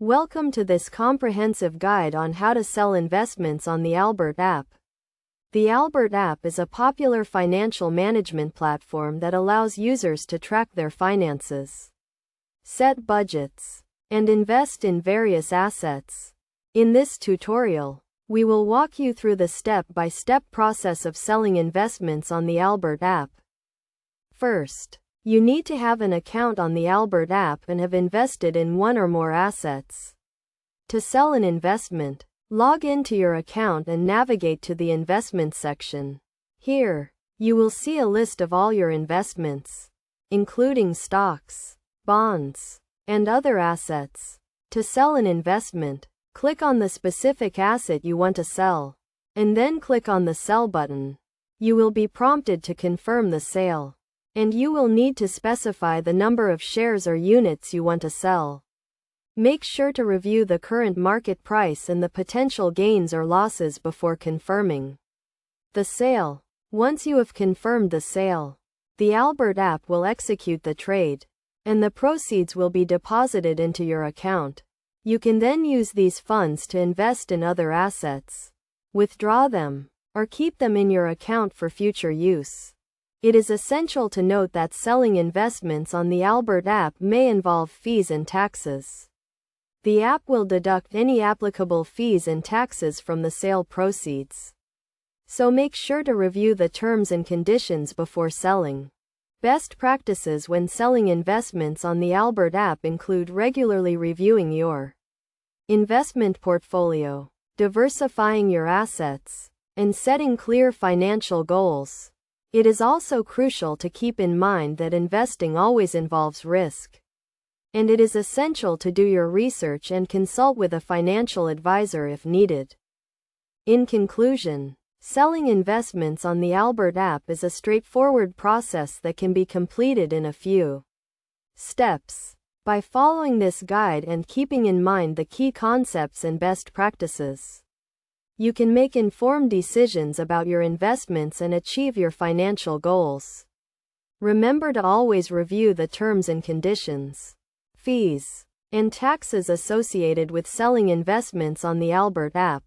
Welcome to this comprehensive guide on how to sell investments on the Albert app. The Albert app is a popular financial management platform that allows users to track their finances, set budgets, and invest in various assets. In this tutorial, we will walk you through the step-by-step process of selling investments on the Albert app. First, you need to have an account on the Albert app and have invested in one or more assets. To sell an investment, log into your account and navigate to the investment section. Here, you will see a list of all your investments, including stocks, bonds, and other assets. To sell an investment, click on the specific asset you want to sell, and then click on the Sell button. You will be prompted to confirm the sale, and you will need to specify the number of shares or units you want to sell. Make sure to review the current market price and the potential gains or losses before confirming the sale. Once you have confirmed the sale, the Albert app will execute the trade, and the proceeds will be deposited into your account. You can then use these funds to invest in other assets, withdraw them, or keep them in your account for future use. It is essential to note that selling investments on the Albert app may involve fees and taxes. The app will deduct any applicable fees and taxes from the sale proceeds, so make sure to review the terms and conditions before selling. Best practices when selling investments on the Albert app include regularly reviewing your investment portfolio, diversifying your assets, and setting clear financial goals. It is also crucial to keep in mind that investing always involves risk, and it is essential to do your research and consult with a financial advisor if needed. In conclusion, selling investments on the Albert app is a straightforward process that can be completed in a few steps. By following this guide and keeping in mind the key concepts and best practices, you can make informed decisions about your investments and achieve your financial goals. Remember to always review the terms and conditions, fees, and taxes associated with selling investments on the Albert app.